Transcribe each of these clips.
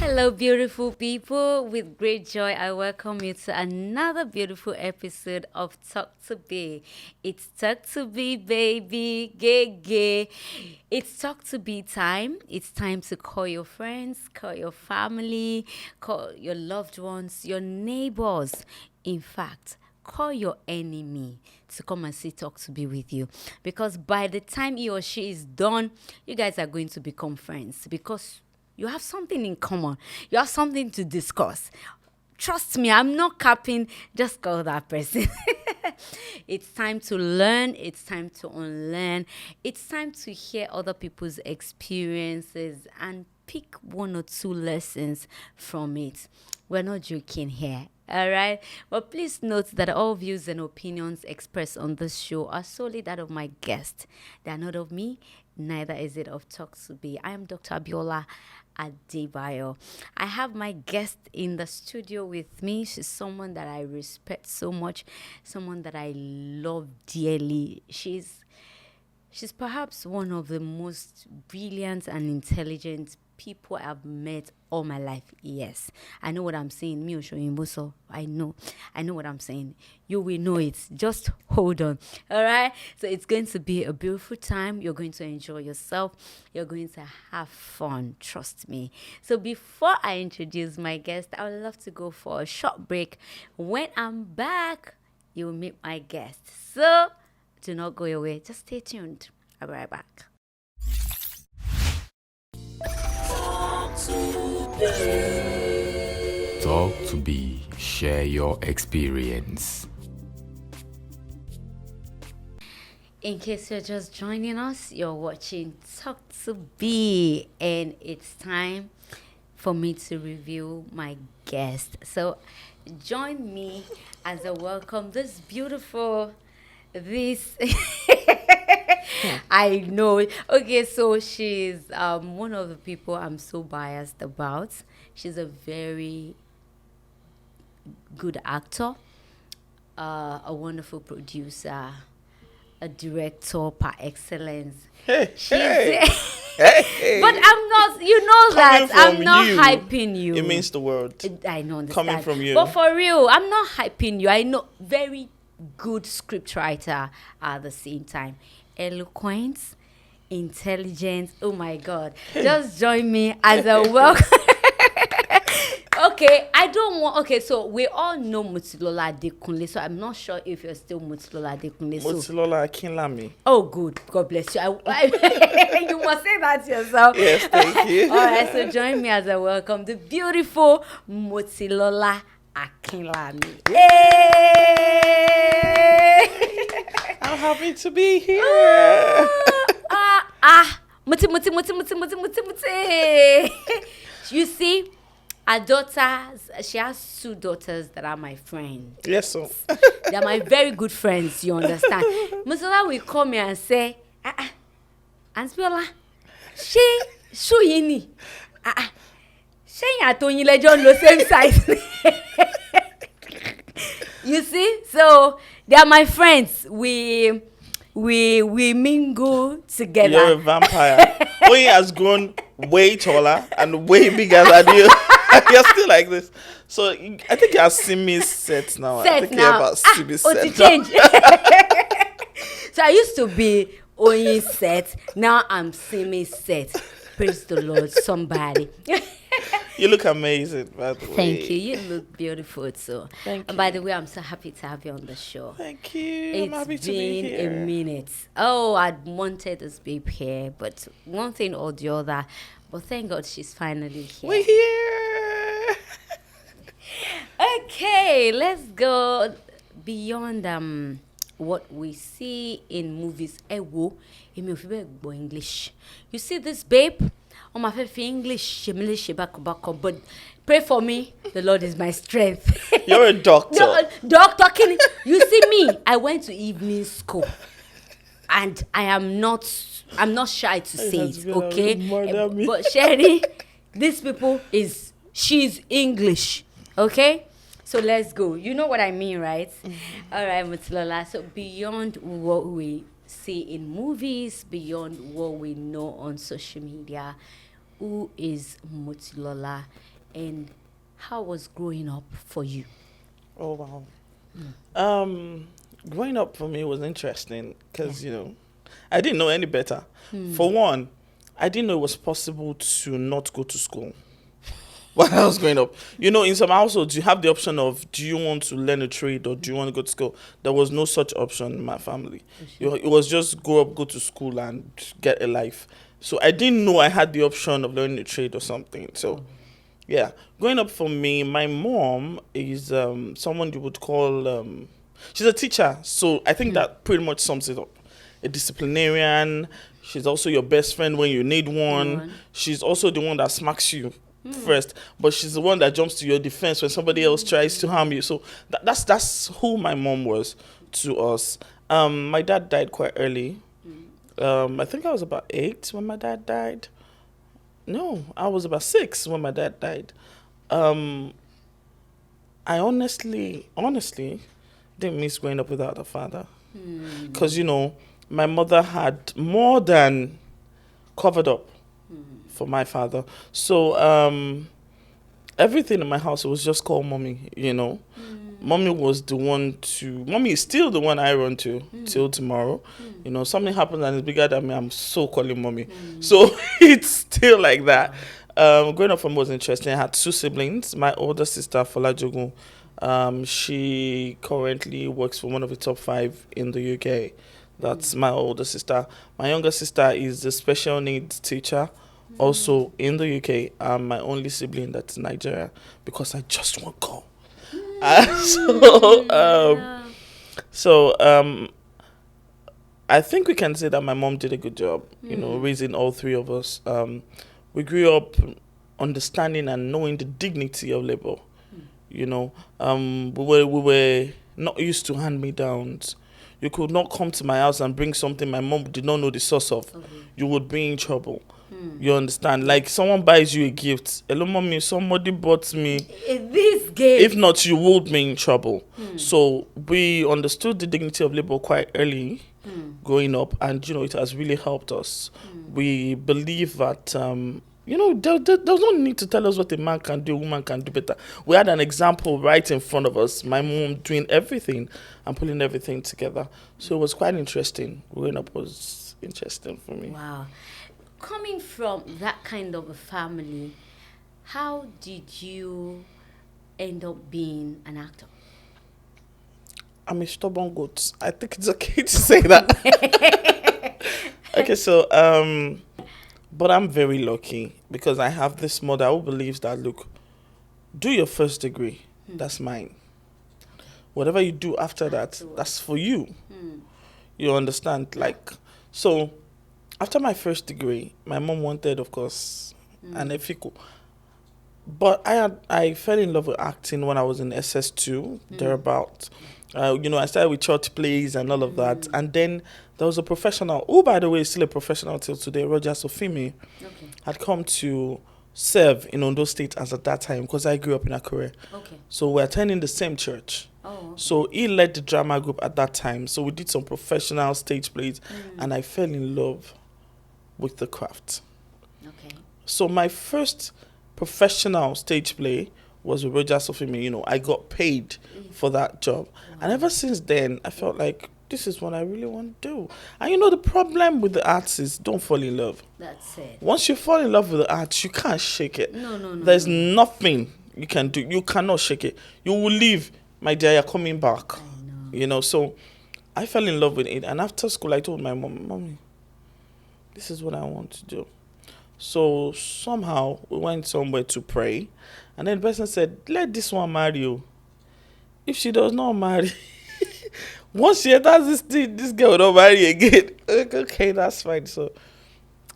Hello, beautiful people. With great joy, I welcome you to another beautiful episode of Talk to Be. It's Talk to Be, baby. Gay, gay. It's Talk to Be time. It's time to call your friends, call your family, call your loved ones, your neighbors. In fact, call your enemy to come and say talk to be with you, because by the time he or she is done, you guys are going to become friends because you have something in common. You have something to discuss. Trust me, I'm not capping. Just call that person. It's time to learn. It's time to unlearn. It's time to hear other people's experiences and pick one or two lessons from it. We're not joking here. All right. But please note that all views and opinions expressed on this show are solely that of my guest. They are not of me, neither is it of Talk to Be. I am Dr. Biola Adebayo. I have my guest in the studio with me. She's someone that I respect so much, someone that I love dearly. She's perhaps one of the most brilliant and intelligent people I've met all my life. Yes, I know what I'm saying. Me Oshoyimbo, I know what I'm saying. You will know it. Just hold on. All right. So it's going to be a beautiful time. You're going to enjoy yourself. You're going to have fun. Trust me. So before I introduce my guest, I would love to go for a short break. When I'm back, you'll meet my guest. So do not go away. Just stay tuned. I'll be right back. Talk to be, share your experience. In case you're just joining us, you're watching Talk to Be, and it's time for me to review my guest. So join me as I welcome this I know. Okay, so she's one of the people I'm so biased about. She's a very good actor, a wonderful producer, a director par excellence. She's but I'm not, you know that I'm not hyping you. It means the world. I know, understand. Coming from you. But for real, I'm not hyping you. I know, very good script writer at the same time. Eloquent, intelligent. Oh my God. Just join me as a welcome. Okay, so we all know Motilola Akinlami, so I'm not sure if you're still Motilola Akinlami. Motilola Akinlami. Oh, good. God bless you. You must say that yourself. Yes, thank you. All right, so join me as I welcome the beautiful Motilola Akinlami. I'm happy to be here. Muti. You see, her daughters, she has two daughters that are my friends. Yes, sir. They are my very good friends, you understand? Musola will come here and say, Aunty Biola, ṣé yín ni? Ṣé àtọyìn lẹ́jọ́ ń lo same size? You see? So they are my friends. We mingle together. You're a vampire. Oyin has grown way taller and way bigger than you. You're still like this. So I think you're Simi's set now. I think you're about Simi's set. Change. So I used to be Oyin set. Now I'm Simi's set. Praise the Lord, somebody. You look amazing, by the way. Thank you. You look beautiful too. Thank And by the way, I'm so happy to have you on the show. Thank you. I'm happy It's to be been here. a minute. Oh, I'd wanted this babe here, but one thing or the other. But thank God she's finally here. We're here. Okay, let's go beyond what we see in movies. Ewo, emi ò fi bẹ́ẹ̀ gbọ́ English. You see this babe? On my faith English, but pray for me. The Lord is my strength. You're a doctor. No, doctor, you see me? I went to evening school, and I'm not shy to say it, okay? But Sherry, these people she's English, okay? So let's go. You know what I mean, right? Mm-hmm. All right, Motilola. So beyond what we see in movies, beyond what we know on social media, who is Motilola, and how was growing up for you? Oh wow. Growing up for me was interesting because I didn't know any better. For one, I didn't know it was possible to not go to school while I was growing up. In some households, you have the option of do you want to learn a trade or do you want to go to school? There was no such option in my family. It was just grow up, go to school, and get a life. So I didn't know I had the option of learning a trade or something. So yeah, growing up for me, my mom is someone you would call. She's a teacher, so I think that pretty much sums it up. A disciplinarian. She's also your best friend when you need one. She's also the one that smacks you first, but she's the one that jumps to your defense when somebody else tries to harm you. So that's who my mom was to us. My dad died quite early. I think I was about 8 when my dad died. No, I was about 6 when my dad died. I honestly didn't miss growing up without a father. Because, my mother had more than covered up for my father. So, everything in my house was just called mommy. Mommy was the one mommy is still the one I run to till tomorrow. Something happens and it's bigger than me, I'm so calling mommy. So it's still like that. Growing up for me was interesting. I had 2 siblings. My older sister, Folajogun, she currently works for one of the top 5 in the UK. That's my older sister. My younger sister is a special needs teacher, also in the UK. I'm my only sibling that's in Nigeria because I just won't go. So I think we can say that my mom did a good job, raising all 3 of us. We grew up understanding and knowing the dignity of labor. We were not used to hand-me-downs. You could not come to my house and bring something my mom did not know the source of. You would be in trouble. You understand? Like someone buys you a gift. Hello, mommy, somebody bought me This gift. If not, you would be in trouble. So we understood the dignity of labor quite early growing up, and it has really helped us. We believe that there's no need to tell us what a man can do, a woman can do better. We had an example right in front of us, my mom doing everything and pulling everything together. So it was quite interesting. Growing up was interesting for me. Wow. Coming from that kind of a family, how did you end up being an actor? I'm a stubborn goat. I think it's okay to say that. Okay, so but I'm very lucky because I have this mother who believes that, look, do your first degree. That's mine. Whatever you do after that, that's for you. You understand? So after my first degree, my mom wanted, of course, an efiko. But I fell in love with acting when I was in SS2, thereabout. I started with church plays and all of that. And then there was a professional, who, by the way, is still a professional till today, Roger Sofimi, had come to serve in Ondo State as at that time because I grew up in Akure. So we're attending the same church. So he led the drama group at that time. So we did some professional stage plays and I fell in love with the craft. So my first professional stage play was with Roger Sofimi. I got paid for that job. And ever since then, I felt like this is what I really want to do. And the problem with the arts is don't fall in love. That's it. Once you fall in love with the arts, you can't shake it. No. There's nothing you can do. You cannot shake it. You will leave, my dear, you're coming back. I know. So I fell in love with it. And after school, I told my mom, Mommy, this is what I want to do. So somehow we went somewhere to pray. And then the person said, let this one marry you. If she does not marry, once she enters this thing, this girl will not marry again. Okay, that's fine. So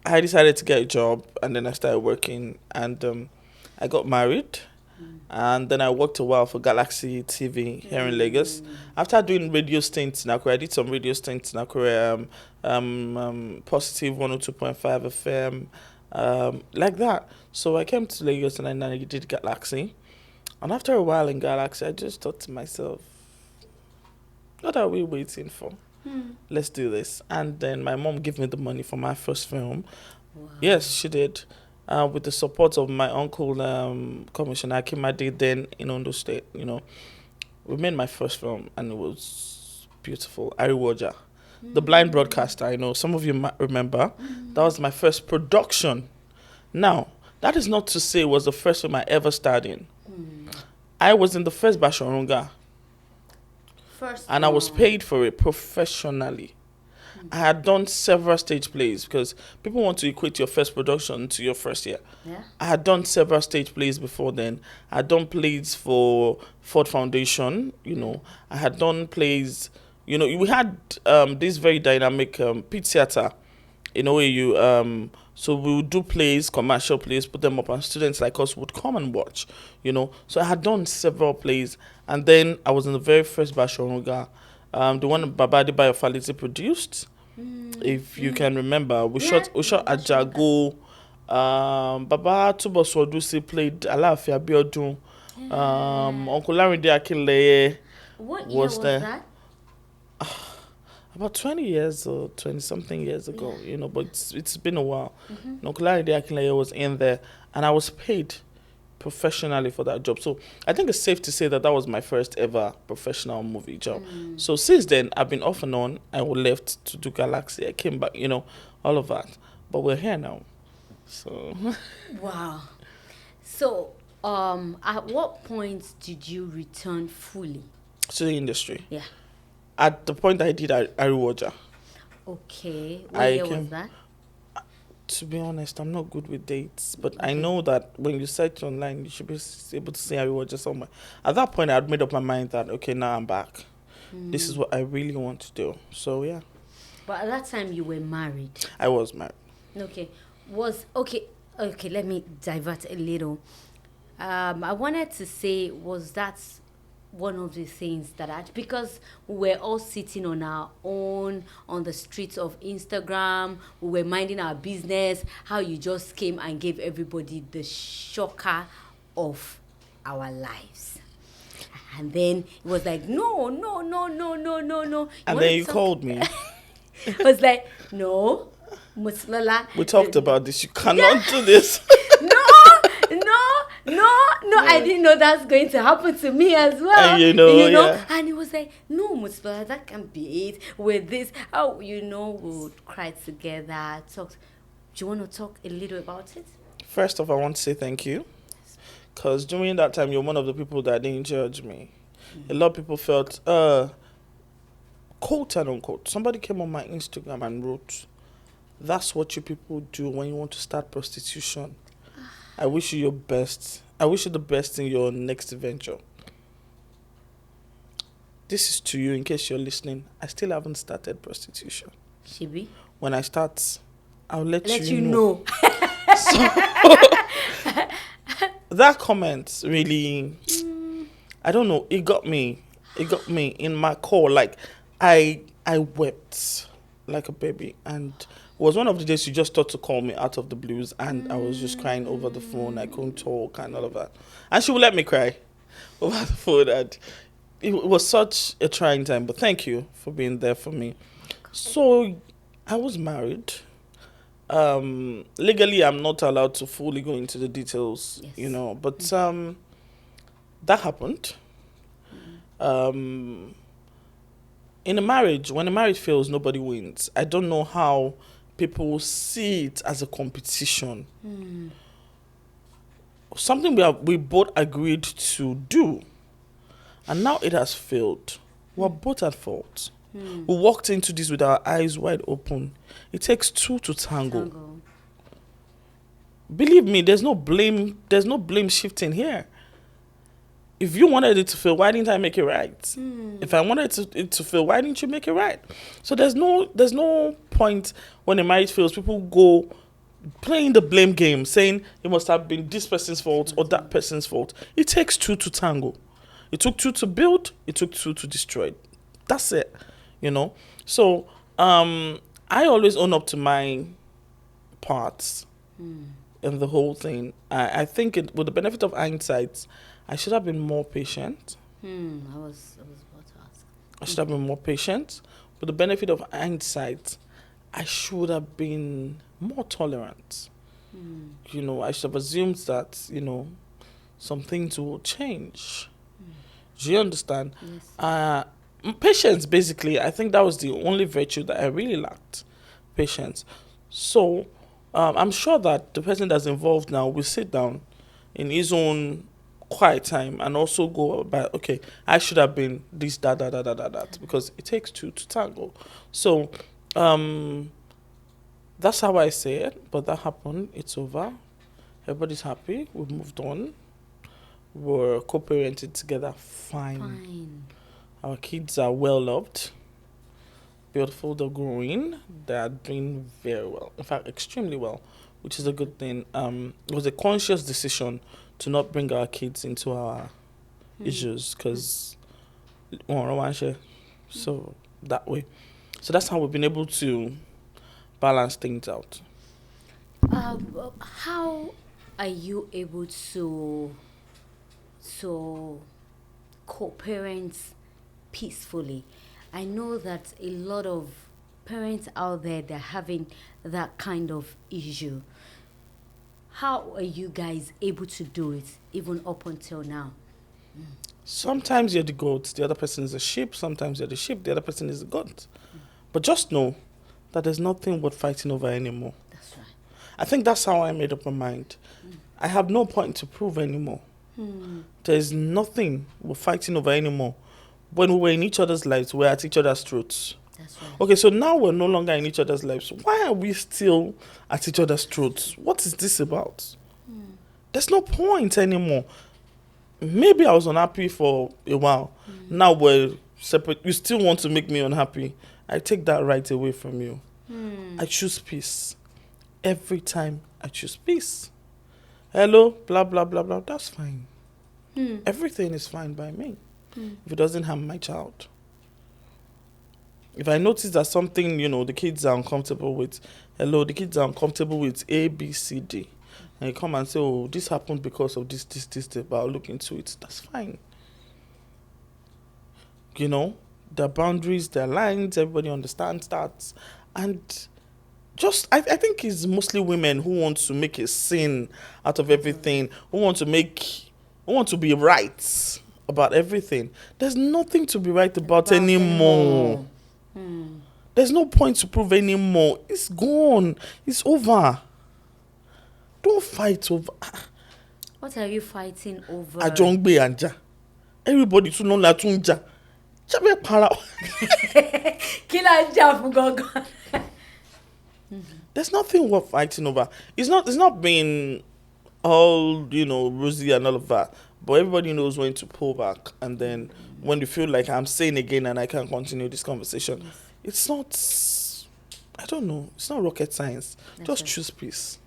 I decided to get a job and then I started working and I got married. And then I worked a while for Galaxy TV here in Lagos. After doing radio stints in Akure, I did some radio stints in Akure, Positive 102.5 FM, like that. So I came to Lagos and then I did Galaxy. And after a while in Galaxy, I just thought to myself, what are we waiting for? Let's do this. And then my mom gave me the money for my first film. Wow. Yes, she did. with the support of my uncle, Commissioner Akinlami, then in Ondo State. We made my first film, and it was beautiful. Ariwoja, the blind broadcaster. I know some of you might remember. That was my first production. Now, that is not to say it was the first film I ever starred in. I was in the first Bashorunga, and I was paid for it professionally. I had done several stage plays because people want to equate your first production to your first year. Yeah. I had done several stage plays before then. I had done plays for Ford Foundation, I had done plays, we had this very dynamic pit theater in a way so we would do plays, commercial plays, put them up, and students like us would come and watch, So I had done several plays, and then I was in the very first Bashorunga, the one Baba Adebayo produced. If you can remember, we shot Ajago. Baba Tuboswadusi played Alafia Biodun. Uncle Larinde Akinlami What year was there. that? About 20 years or 20 something years ago, but it's been a while. Uncle Larinde Akinlami was in there, and I was paid professionally for that job. So I think it's safe to say that was my first ever professional movie job. So since then, I've been off and on. I left to do Galaxy. I came back, all of that. But we're here now. So Wow. So, at what point did you return fully? to the industry. Yeah. At the point I did Ariwoja. Okay. What year was that? To be honest, I'm not good with dates, but I know that when you search online, you should be able to see Ariwoja somewhere. At that point, I had made up my mind that, okay, now I'm back. This is what I really want to do. So, yeah. But at that time, you were married. I was married. Okay. Okay, let me divert a little. I wanted to say, was that one of the things because we were all sitting on our own on the streets of Instagram, we were minding our business, how you just came and gave everybody the shocker of our lives. And then it was like, no. And then you called me. It was like, no, Motilola. We talked about this. You cannot do this. No, I didn't know that's going to happen to me as well. And yeah. And it was like, no, Motilola, that can't be it. With this, we would cry together, talk. Do you want to talk a little about it? First off, I want to say thank you. Because during that time, you're one of the people that didn't judge me. A lot of people felt, quote and unquote, somebody came on my Instagram and wrote, that's what you people do when you want to start prostitution. I wish you your best. I wish you the best in your next venture. This is to you in case you're listening. I still haven't started prostitution. Shibi? When I start, I'll let you know. So, that comment really, I don't know, it got me in my core. Like, I wept like a baby, and it was one of the days she just thought to call me out of the blues, and I was just crying over the phone. I couldn't talk and all of that. And she would let me cry over the phone, and it was such a trying time. But thank you for being there for me. So I was married. Legally, I'm not allowed to fully go into the details, yes. But that happened. In a marriage, when a marriage fails, nobody wins. I don't know how people see it as a competition. Something we both agreed to do, and now it has failed. We're both at fault. We walked into this with our eyes wide open. It takes two to tango. Believe me, there's no blame shifting here. If you wanted it to fail, why didn't I make it right? If I wanted it to fail, why didn't you make it right? So there's no point when a marriage fails, people go playing the blame game, saying it must have been this person's fault or that person's fault. It takes two to tango. It took two to build, it took two to destroy. That's it, So I always own up to my parts in the whole thing. I think with the benefit of hindsight, I should have been more patient. I was about to ask. I should have been more patient. With the benefit of hindsight, I should have been more tolerant. You know, I should have assumed that, you know, some things will change. Do you understand? Yes. Patience, basically, I think that was the only virtue that I really lacked. Patience. So, I'm sure that the person that's involved now will sit down in his own quiet time and also go about, okay, I should have been this, that, because it takes two to tango. So, that's how I say it, but that happened. It's over. Everybody's happy. We've moved on. We're co-parented together. Fine. Our kids are well loved, beautiful. They're growing. They're doing very well. In fact, extremely well, which is a good thing. It was a conscious decision to not bring our kids into our issues because so that way. So that's how we've been able to balance things out. How are you able to co-parent peacefully? I know that a lot of parents out there, they're having that kind of issue. How are you guys able to do it even up until now? Sometimes you're the goat, the other person is a sheep. Sometimes you're the sheep, the other person is the goat. But just know that there's nothing worth fighting over anymore. That's right. I think that's how I made up my mind. I have no point to prove anymore. There's nothing we're fighting over anymore. When we were in each other's lives, we're at each other's throats. That's right. Okay, so now we're no longer in each other's lives. Why are we still at each other's throats? What is this about? There's no point anymore. Maybe I was unhappy for a while. Now we're separate. You still want to make me unhappy. I take that right away from you. I choose peace. Every time I choose peace. Hello, blah, blah, blah, blah. That's fine. Everything is fine by me. If it doesn't harm my child. If I notice that something, you know, the kids are uncomfortable with, the kids are uncomfortable with A, B, C, D. And you come and say, oh, this happened because of this, but I'll look into it. That's fine. You know, there are boundaries, there are lines, everybody understands that. And just, I think it's mostly women who want to make a scene out of everything, who want to be right about everything. There's nothing to be right about anymore. There's no point to prove anymore. It's gone. It's over. Don't fight over. What are you fighting over? Ajongbe anja. Everybody to know that tunja. Chabe para. Kila jà fún gangan. There's nothing worth fighting over. It's not being all, you know, rosy and all of that. But everybody knows when to pull back. And then when you feel like I'm saying again and I can't continue this conversation, it's not, I don't know, it's not rocket science. Just choose peace.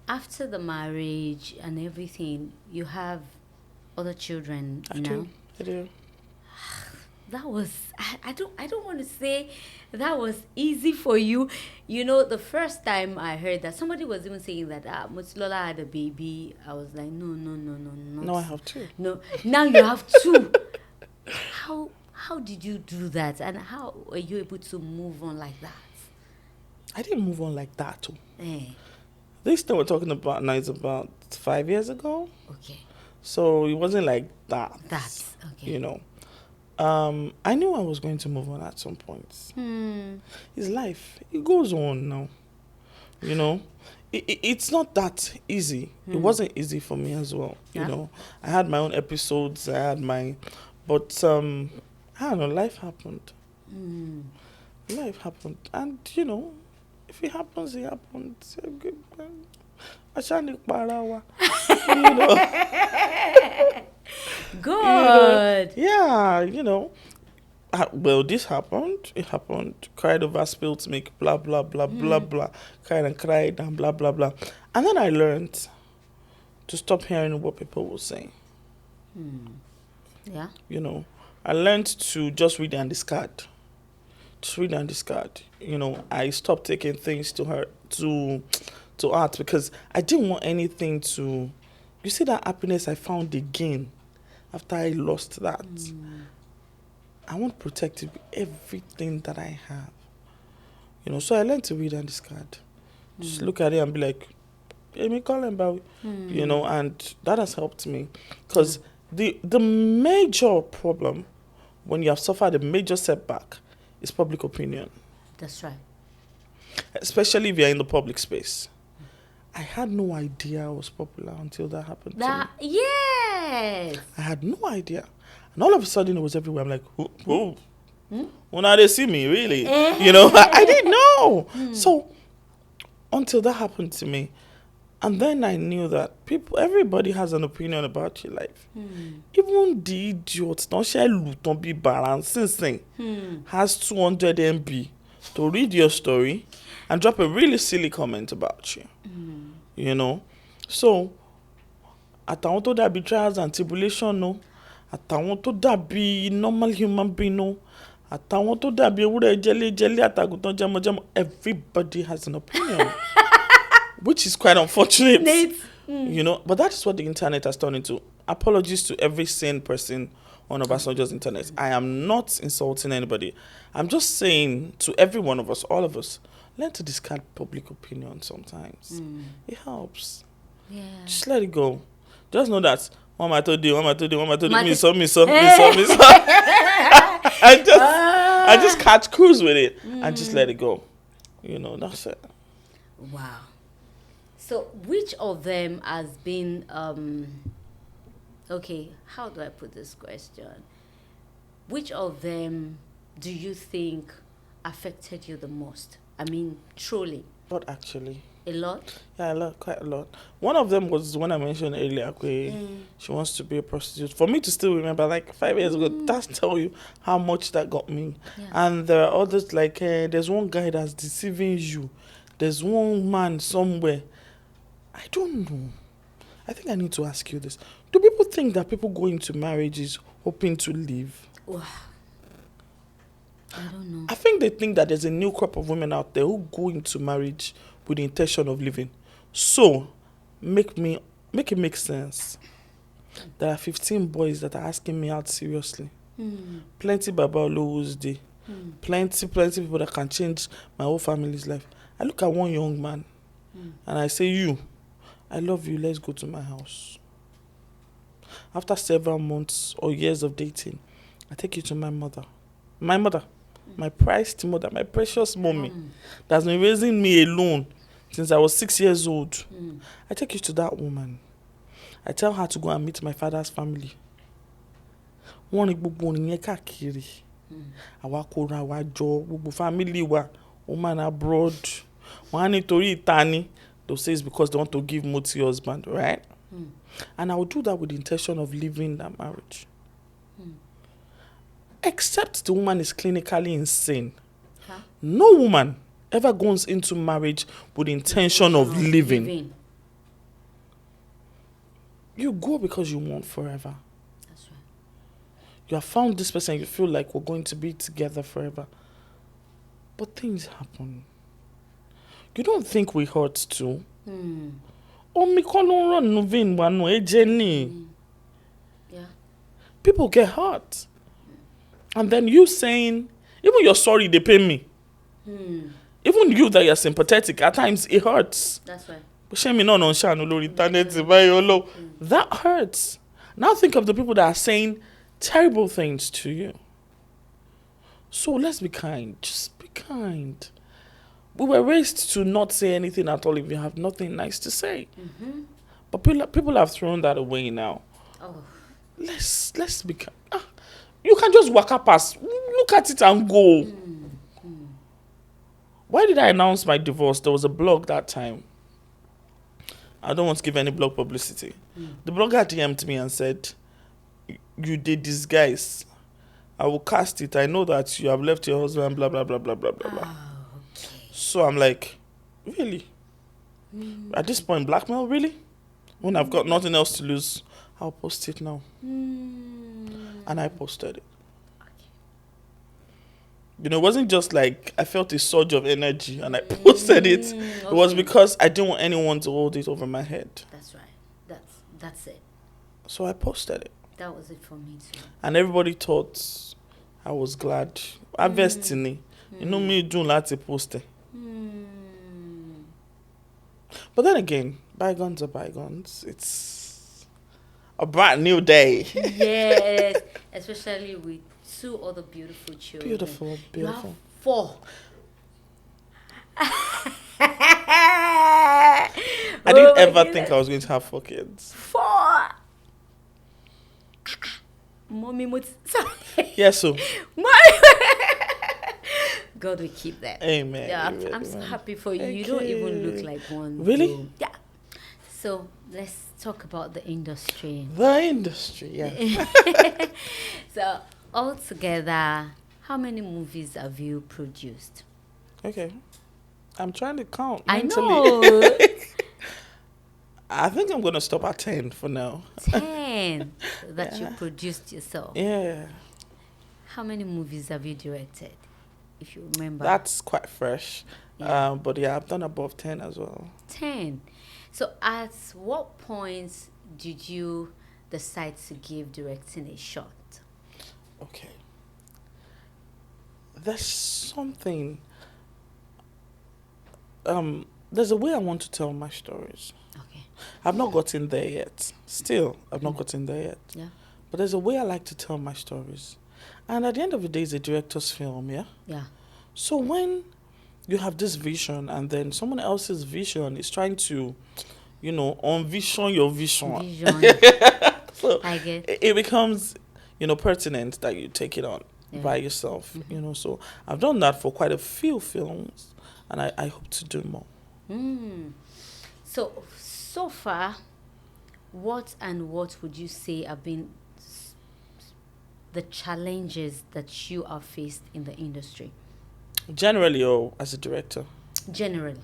After the marriage and everything, you have other children now. I do. That was, I don't want to say that was easy for you. You know, the first time I heard that, somebody was even saying that Motilola had a baby. I was like, no. No, I have two. No, now you have two. How did you do that? And how were you able to move on like that? I didn't move on like that. Eh, This thing we're talking about now is about 5 years ago. okay. So it wasn't like that. That's okay. You know. I knew I was going to move on at some point. It's life. It goes on now. You know. It's not that easy. It wasn't easy for me as well. Yeah. You know. I had my own episodes. But I don't know, life happened. Life happened. And, you know, if it happens, it happens. You know. Good. Yeah, you know. Well, this happened. It happened. Cried over spilled milk, blah, blah, blah, blah, blah. Cried and blah, blah, blah. And then I learned to stop hearing what people will say. Yeah. You know, I learned to just read and discard. Just read and discard. You know, I stopped taking things to heart because I didn't want anything to. You see that happiness I found again after I lost that. I want to protect it with everything that I have. You know, so I learned to read and discard. Just look at it and be like, Amy Colin, you know, and that has helped me. Because the major problem when you have suffered a major setback is public opinion. That's right. Especially if you're in the public space. I had no idea I was popular until that happened to me. Yes. I had no idea. And all of a sudden it was everywhere. I'm like, who? Well, now they see me, really. You know, I didn't know. So until that happened to me, and then I knew that everybody has an opinion about your life. Even the idiots, don't share loot, don't be balancing, has 200 MB to read your story and drop a really silly comment about you. You know? So, àtàwọn tó dàbí trials and tribulation, no. Àtàwọn tó dàbí normal human being, no. Àtàwọn tó dàbí ewúrẹ́ jẹ́lé àtàgùntàn jẹ́mọ́jẹ́mọ́, everybody has an opinion. Which is quite unfortunate. You know, but that is what the internet has turned into. Apologies to every sane person on Obasanjo's internet. I am not insulting anybody. I'm just saying to every one of us, all of us, learn to discard public opinion sometimes. It helps. Yeah. Just let it go. Just know that Mama told you, me so. I just catch cruise with it and just let it go. You know, that's it. Wow. So, which of them has been, okay, how do I put this question? Which of them do you think affected you the most? I mean, truly. Not actually. A lot? Yeah, quite a lot. One of them was one I mentioned earlier, she wants to be a prostitute. For me to still remember, like 5 years ago, that's tell you how much that got me. Yeah. And there are others, like there's one guy that's deceiving you. There's one man somewhere. I don't know. I think I need to ask you this. Do people think that people go into marriages hoping to live? Wow. I don't know. I think they think that there's a new crop of women out there who go into marriage with the intention of living. So, make it make sense. There are 15 boys that are asking me out seriously. Plenty Biola day. Plenty people that can change my whole family's life. I look at one young man and I say, I love you, let's go to my house. After several months or years of dating, I take you to my mother. My prized mother, my precious mommy, that's been raising me alone since I was 6 years old. I take you to that woman. I tell her to go and meet my father's family. Wọ́n ní gbogbo nìyẹn káàkiri. Àwa kóra wa jọ, gbogbo family wa, woman abroad. Wọ́n á nítorí ìtani. They'll say it's because they want to give Moti husband, right? And I would do that with the intention of leaving that marriage. Except the woman is clinically insane. No woman ever goes into marriage with the intention of living. You go because you want forever. That's right. You have found this person, you feel like we're going to be together forever. But things happen. You don't think we hurt too? Yeah. People get hurt. And then you saying, even you're sorry, they pay me. Even you that you're sympathetic, at times it hurts. That's right. That hurts. Now think of the people that are saying terrible things to you. So let's be kind. Just be kind. We were raised to not say anything at all if you have nothing nice to say. But people have thrown that away now. Oh. Let's be kind. You can just walk up past, look at it and go. Why did I announce my divorce? There was a blog that time. I don't want to give any blog publicity. The blogger DM'd me and said, you did disguise. I will cast it. I know that you have left your husband, blah, blah, blah, blah, blah, blah, blah. Okay. So I'm like, really? At this point, blackmail, really? When I've got nothing else to lose, I'll post it now. And I posted it. You know, it wasn't just like I felt a surge of energy and I posted it. Okay. It was because I didn't want anyone to hold it over my head. That's right. That's it. So I posted it. That was it for me too. And everybody thought I was glad. I destiny. You know me doing lots of posting. But then again, bygones are bygones. It's a brand new day. Yes, especially with 2 other beautiful children. Beautiful, You have beautiful. 4. I Oh didn't my ever think goodness. I was going to have 4 kids. 4. Mommy, sorry. Yes, so. Mommy. God will keep them. Amen. Yeah, Amen, I'm so amen. happy for you. Thank You don't even look you. like one. Really? though. Yeah. So let's talk about the industry. The industry, yeah. So altogether, how many movies have you produced? Okay. I'm trying to count I mentally. know. I think I'm going to stop at 10 for now. 10 that you Yeah. produced yourself. Yeah. How many movies have you directed, if you remember? That's quite fresh. Yeah. But yeah, I've done above 10 as well. 10. So at what point did you decide to give directing a shot? Okay. There's something. There's a way I want to tell my stories. Okay. I've not gotten there yet. Still, I've not gotten there yet. Yeah. But there's a way I like to tell my stories. And at the end of the day, it's a director's film, yeah? Yeah. So when you have this vision and then someone else's vision is trying to, unvision your vision. Vision. So I get. it becomes, pertinent that you take it on Yeah. by yourself, So I've done that for quite a few films and I hope to do more. So far, what would you say have been the challenges that you have faced in the industry? Generally, or as a director? Generally.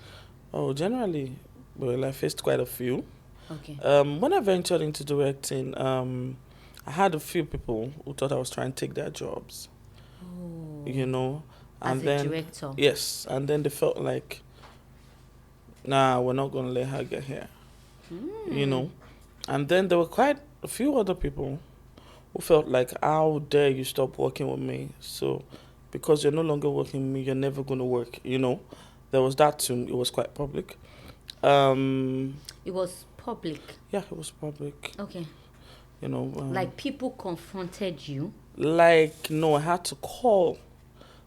Generally, well, I faced quite a few. Okay. When I ventured into directing, I had a few people who thought I was trying to take their jobs. Oh. And As a then director. yes, and then they felt like, nah, we're not gonna let her get here. And then there were quite a few other people who felt like, how dare you stop working with me? So because you're no longer working with me, you're never gonna work. There was that too. It was quite public. It was public. Yeah, it was public. Okay. Like people confronted you. no, I had to call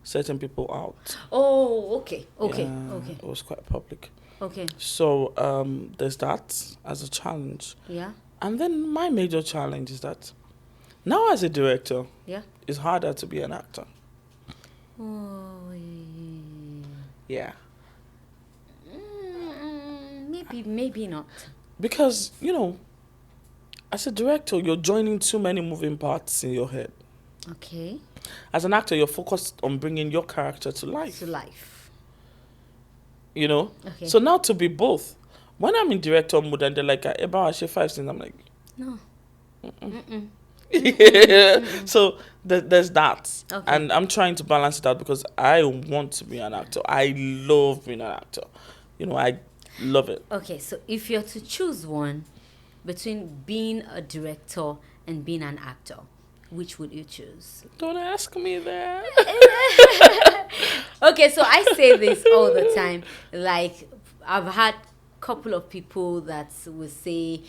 certain people out. Oh, okay. Yeah, it was quite public. Okay. So there's that as a challenge. Yeah. And then my major challenge is that now as a director, Yeah. it's harder to be an actor. Oh. Yeah. Maybe not. Because, as a director, you're joining too many moving parts in your head. Okay. As an actor, you're focused on bringing your character to life. Okay. So now to be both. When I'm in director mode and they're like, about 5 scenes, I'm like, No. So there's that. Okay. And I'm trying to balance it out because I want to be an actor. I love being an actor. I love it. Okay, so if you're to choose one between being a director and being an actor, which would you choose? Don't ask me that. Okay, so I say this all the time. Like, I've had a couple of people that will say,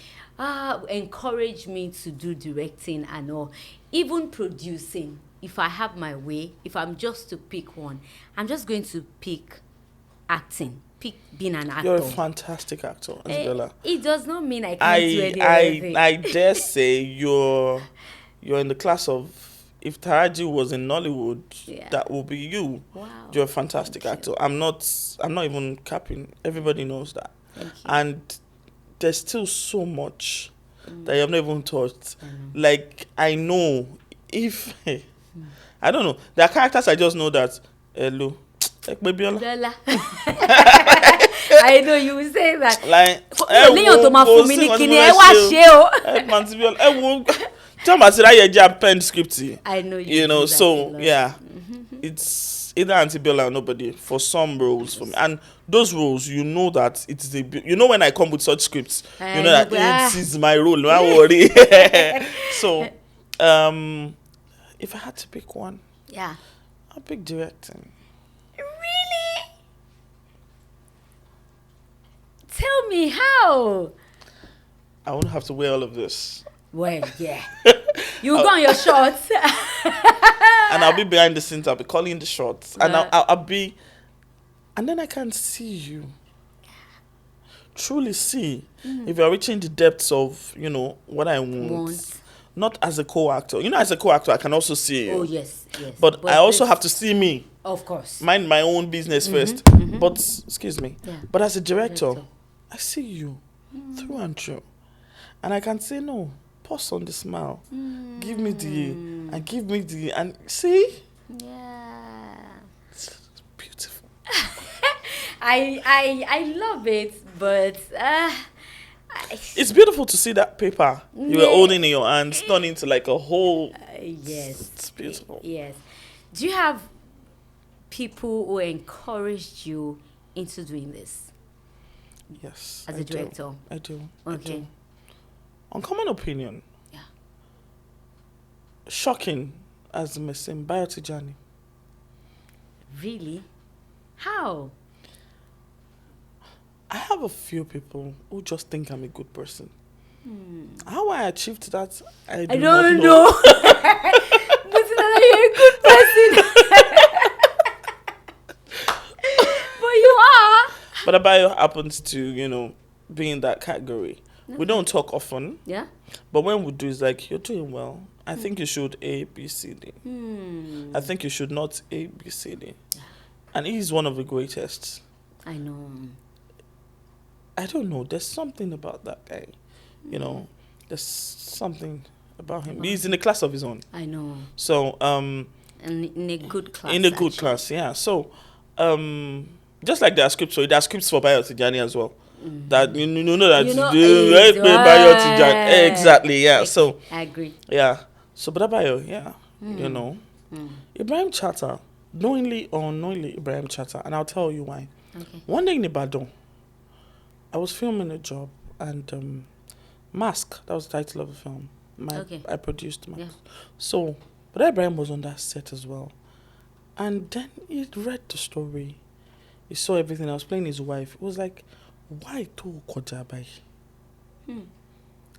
encourage me to do directing and all. Even producing, if I have my way, if I'm just to pick one, I'm just going to pick acting. Pick being an actor. You're a fantastic actor, Biola. It does not mean I can't do any other thing. I dare say you're in the class of, if Taraji was in Nollywood, that will be you. Wow. You're a fantastic actor. I'm not even capping. Everybody knows that. Thank you. And there's still so much that you have not even touched. Like, I know if I don't know. There are characters I just know that hello. Like Biola. Biola. I know you will say that. Like, pen script. I know you. So yeah, it's either Auntie Biola or nobody for some roles for me. And those roles, that it is when I come with such scripts, that it is my role. Don't worry. So, if I had to pick one, I'll pick directing. Really? Tell me how. I won't have to wear all of this. Well, yeah. You go on your shorts. And I'll be behind the scenes. I'll be calling the shots. And Yeah. I'll be... And then I can see you. Truly see if you're reaching the depths of, what I want. Not as a co-actor. As a co-actor, I can also see you. Oh, yes, yes. But I also this- have to see me. Of course. Mind my own business first. But, excuse me. Yeah. But as a director, Director. I see you through and through. And I can say, no, pause on the smile. Give me the, and see? Yeah. It's beautiful. I love it, but It's beautiful to see that paper you were Yeah. holding in your hands turn into like a whole. yes. It's beautiful. Yes. Do you have people who encouraged you into doing this Yes. as I a do. director? I do. Okay. Uncommon opinion. Yeah. Shocking as the Messim Biotijani. Really? How? I have a few people who just think I'm a good person. How I achieved that, I I do don't not know. But you're a good person. But you are. But Adebayo happens to, be in that category. We don't talk often, Yeah. but when we do, it's like, you're doing well. I think you should A, B, C, D. I think you should not A, B, C, D. And he's one of the greatest. I know. I don't know. There's something about that guy. There's something about him. He's in a class of his own. I know. So, And in a good class. in a good actually. class, yeah. So, just like there are scripts for Bayo Tijani as well. That you know that You know, right, it's Bayo Tijani. right. Exactly, yeah. So, I agree. yeah. So, but Bayo, yeah. Ibrahim Chatta, knowingly or unknowingly Ibrahim Chatta, and I'll tell you why. Okay. One day in Ibadan, I was filming a job, and Mask, that was the title of the film. Okay. I produced Mask. Yeah. So, but Ibrahim was on that set as well. And then he read the story. He saw everything. I was playing his wife. It was like, why to Kojabai?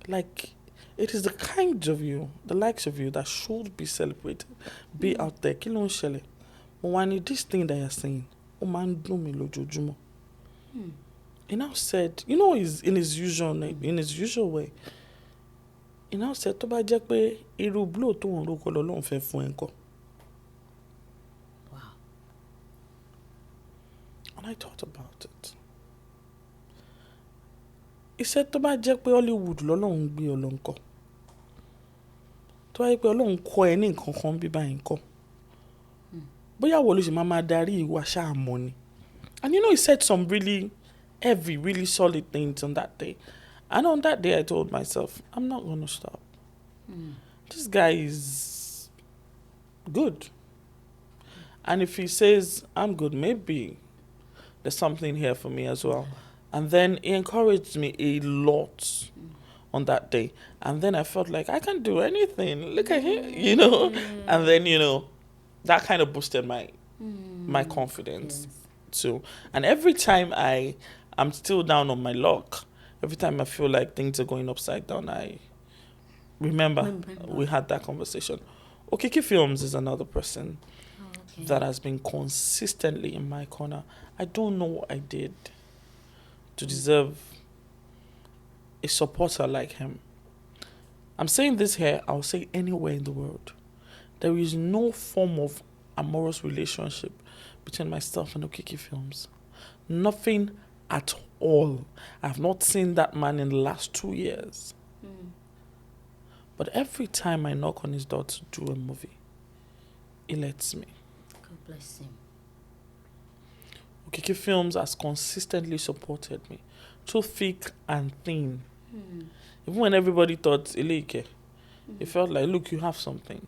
Like, it is the kind of you, the likes of you that should be celebrated. Be out there. Kilo Shele. But when this thing that you're saying, oh man, do me lojojumo. He now said, he's in his usual way. He now said, tó bá jẹ́ pé irú blow tó ń ro kọ́ lọ́lọ́run fẹ́ fún ẹ ńkọ́. Wow. And I thought about it. He said, tó bá jẹ́ pé Hollywood lọ́lọ́run gbé ọ lọ ńkọ́. Tó bá jẹ́ pé Ọlọ́run kọ́ ẹ ní nǹkan kan bí báyìí ńkọ́. Bóyá wo ló ṣe máa darí ìwà ṣáà mọ́ ni. And he said some really heavy, really solid things on that day. And on that day, I told myself, I'm not going to stop. This guy is good. And if he says, I'm good, maybe there's something here for me as well. And then he encouraged me a lot on that day. And then I felt like I can do anything. Look at him, And then, that kind of boosted my confidence too. And every time I'm still down on my luck, every time I feel like things are going upside down, I remember we had that conversation. Okiki Films is another person that has been consistently in my corner. I don't know what I did to deserve a supporter like him. I'm saying this here, I'll say anywhere in the world. There is no form of amorous relationship between myself and Okiki Films. Nothing at all. I've not seen that man in the last 2 years. But every time I knock on his door to do a movie, he lets me. God bless him. Okiki Films has consistently supported me through thick and thin. Even when everybody thought, Eleke, it felt like, look, you have something.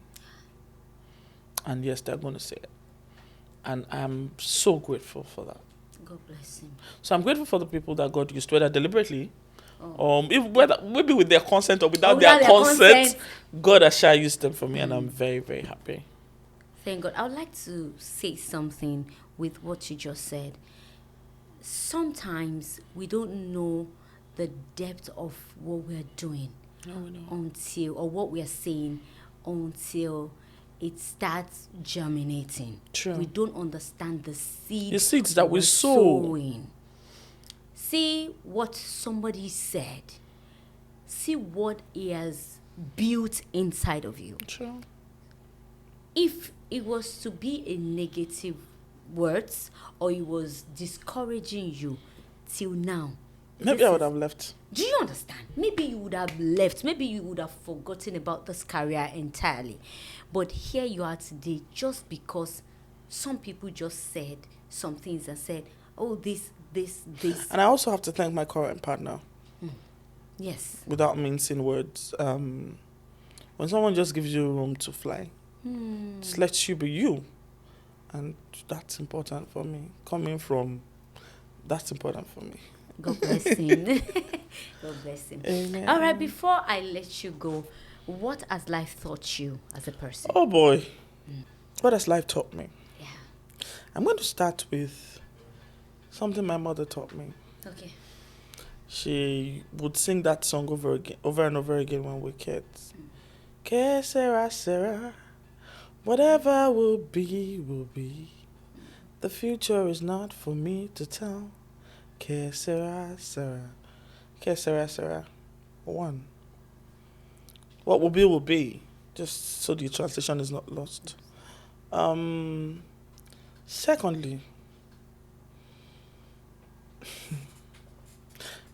And yes, they're going to say it. And I'm so grateful for that. God bless him. So I'm grateful for the people that got used, whether deliberately, maybe with their consent or without their consent, God has sure used them for me, and I'm very, very happy. Thank God. I would like to say something with what you just said. sometimes we don't know the depth of what we're doing until, or what we're saying until it starts germinating. True. We don't understand the The seeds that we we're sow. sowing. See what somebody said. See what he has built inside of you. True. If it was to be a negative words, or it was discouraging you till now, Maybe this I would is- have left. Do you understand? Maybe you would have left. Maybe you would have forgotten about this career entirely. But here you are today just because some people just said some things and said, oh, this. And I also have to thank my current partner, Yes. without mincing words. When someone just gives you room to fly, just lets you be you. And that's important for me. That's important for me. God bless him. God bless him. Amen. All right, before I let you go, what has life taught you as a person? Oh boy. What has life taught me? Yeah. I'm going to start with something my mother taught me. Okay. She would sing that song over and over again when we were kids. Que sera, sera. Whatever will be, will be. The future is not for me to tell. Que sera, sera. Que sera, sera. One. What will be, will be. Just so the translation is not lost. Secondly,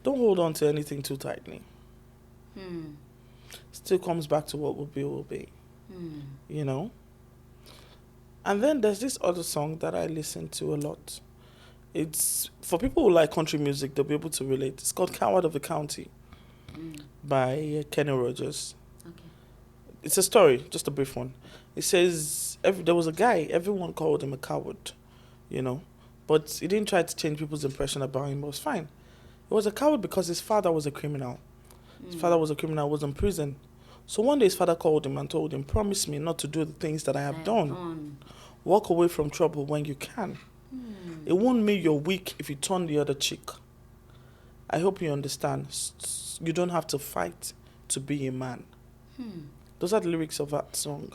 don't hold on to anything too tightly. Still comes back to what will be. You know? And then there's this other song that I listen to a lot. It's for people who like country music, they'll be able to relate. It's called Coward of the County by Kenny Rogers. Okay. It's a story, just a brief one. It says there was a guy, everyone called him a coward, you know, but he didn't try to change people's impression about him. It was fine. He was a coward because his father was a criminal. His father was a criminal, was in prison. So one day his father called him and told him, promise me not to do the things that I have done. Walk away from trouble when you can. It won't mean you're weak if you turn the other cheek. I hope you understand. You don't have to fight to be a man. Those are the lyrics of that song.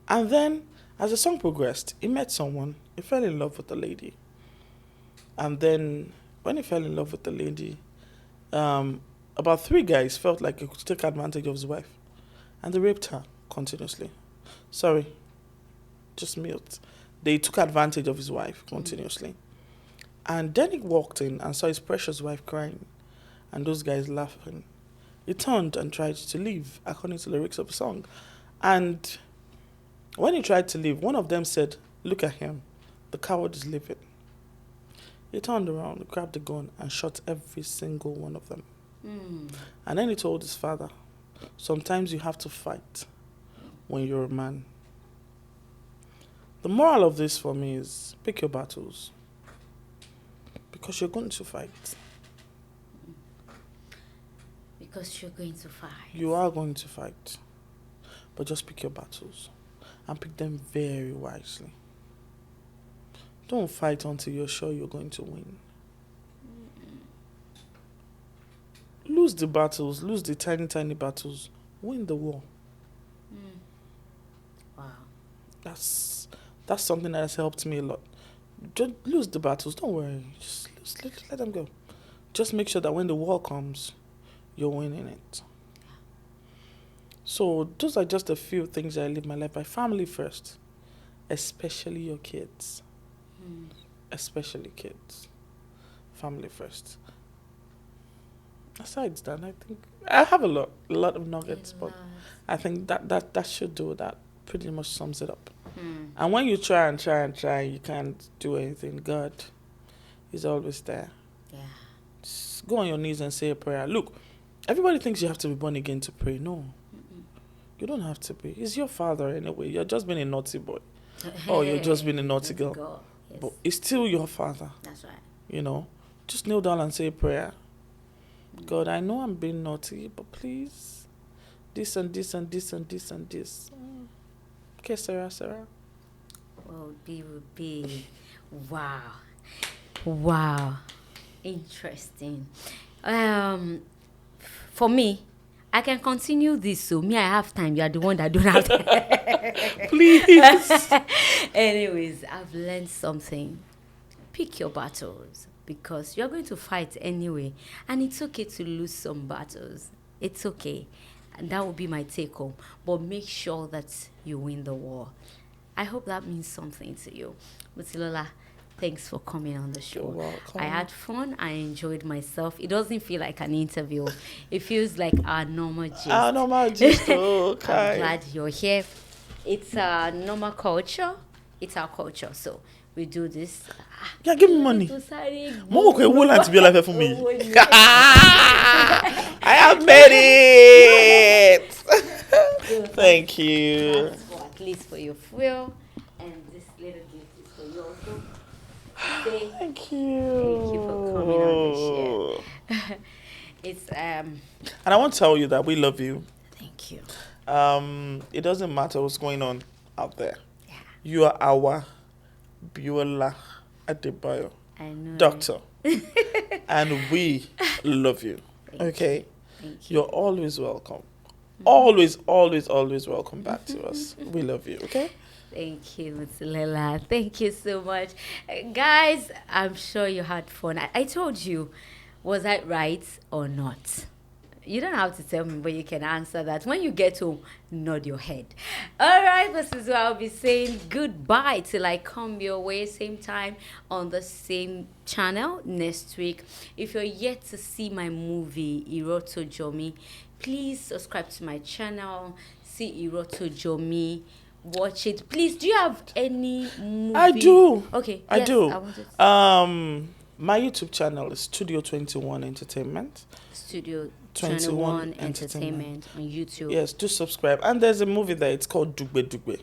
And then, as the song progressed, he met someone. He fell in love with the lady. And then, when he fell in love with the lady, about 3 guys felt like he could take advantage of his wife. And they raped her continuously. Sorry, just mute. They took advantage of his wife continuously. And then he walked in and saw his precious wife crying. And those guys laughing. He turned and tried to leave, according to the lyrics of the song. And when he tried to leave, one of them said, look at him. The coward is leaving. He turned around, grabbed the gun, and shot every single one of them. And then he told his father, sometimes you have to fight when you're a man. The moral of this for me is pick your battles. Because you're going to fight. Because you're going to fight. You are going to fight. But just pick your battles. And pick them very wisely. Don't fight until you're sure you're going to win. Lose the battles. Lose the tiny, tiny battles. Win the war. Wow. That's something that has helped me a lot. Don't lose the battles. Don't worry. Just let them go. Just make sure that when the war comes, you're winning it. So those are just a few things I live my life by. Family first. Especially your kids. Especially kids. Family first. Aside that, I think I have a lot of nuggets, but I think that should do that. Pretty much sums it up. And when you try, you can't do anything. God is always there. Yeah. Just go on your knees and say a prayer. Look, everybody thinks you have to be born again to pray. No. You don't have to be. He's your father anyway. You're just being a naughty boy. Or you're just being a naughty girl. Yes. But it's still your father. That's right. You know. Just kneel down and say a prayer. God, I know I'm being naughty, but please, this and this and this and this and this. Okay, Sarah. Well, be. Wow. Wow. Interesting. Um, for me, I can continue this. So me, I have time. You are the one that don't have time. Please. Anyways, I've learned something. Pick your battles because you're going to fight anyway, and it's okay to lose some battles. It's okay, and that will be my take home. But make sure that you win the war. I hope that means something to you, Motilola. Thanks for coming on the show. You're welcome. I had fun. I enjoyed myself. It doesn't feel like an interview. It feels like our normal gist. I know my gist. I'm Okay. glad you're here. It's a normal culture. It's our culture. So we do this. Yeah, give me money. Mo ko ewo láti Biola fẹ́ fún mi. I have made it. Thank you. That's for at least for your fuel. And this little gift is for you also. Say Thank you. thank you for coming on the show. It's And I want to tell you that we love you. thank you. It doesn't matter what's going on out there. Yeah, You are our Biola Adebayo I know. doctor, and we love you. Okay, Thank you. you're always welcome. Always, always, always welcome back to us. We love you. Okay. Thank you, Motilola. Thank you so much. Guys, I'm sure you had fun. I told you, was I right or not? You don't have to tell me, but you can answer that. When you get home, nod your head. All right, this is where I'll be saying goodbye till I come your way, same time on the same channel next week. If you're yet to see my movie, Iroto Jomi, please subscribe to my channel, see Iroto Jomi, watch it. Please, do you have any movie? I do. Okay, I yes, do. I wanted My YouTube channel is Studio 21 Entertainment. Studio 21 21 Entertainment. Entertainment on YouTube. Yes, do subscribe. And there's a movie there. It's called Dugbe Dugbe.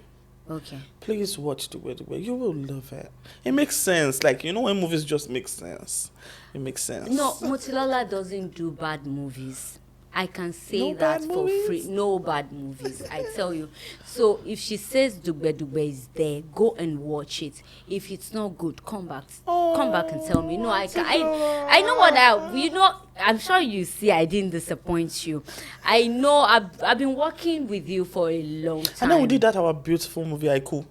Okay. Please watch Dugbe Dugbe. You will love it. It makes sense. Like, you know when movies just make sense. It makes sense. No, Motilola doesn't do bad movies. I can say No that bad for movies? free. No bad movies, I tell you. So if she says Dugbe Dugbe is there, go and watch it. If it's not good, come back. Come back and tell me. No, I can. I know what I'm sure you see. I didn't disappoint you. I know. I've been working with you for a long time. And then we did that our beautiful movie, Aiku.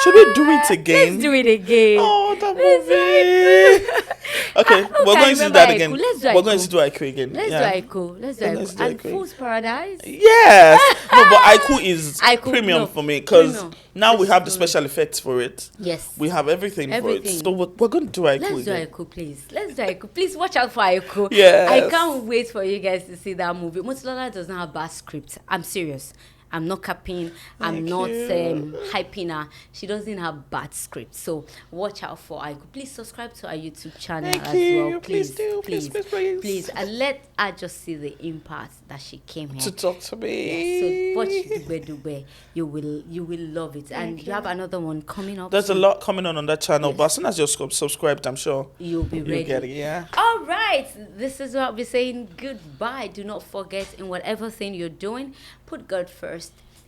Should we do it again? Let's do it again. Oh, that Let's do movie. Okay, How we're can I going to do remember that Aiku? again. Let's do We're going Aiku. to do Aiku again. Let's Yeah. do Aiku. Let's do Yeah, Aiku. let's do And Aiku. Fool's Paradise. Yes. No, but Aiku is Aiku, premium no. for me because Premium. now we Let's have the do special effects for it. Yes. We have everything, for Everything. it. So we're going to do Aiku Let's do again. Aiku, please. Let's do Aiku. Please watch out for Aiku. Yes. I can't wait for you guys to see that movie. Motilola does not have bad script. I'm serious. I'm not capping. I'm Thank not you. hyping her. She doesn't have bad script. So watch out for Aiku. Please subscribe to our YouTube channel Thank as you. well. Please do. Please, please. Please. And let her just see the impact that she came here. To talk to me. Yes, so watch Dube Dube. You will love it. And you have another one coming up. There's a soon. lot coming on that channel, Yes. but as soon as you're subscribed, I'm sure You'll be ready. you'll get it. Yeah. All right, this is what I'll be saying goodbye. Do not forget, in whatever thing you're doing, put God first.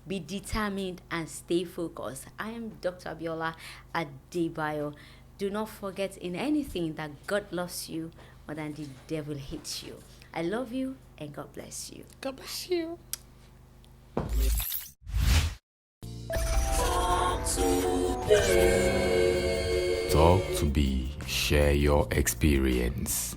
Be determined and stay focused. I am Dr. Biola Adebayo. Do not forget in anything that God loves you more than the devil hates you. I love you and God bless you. God bless you. Talk to be, share your experience.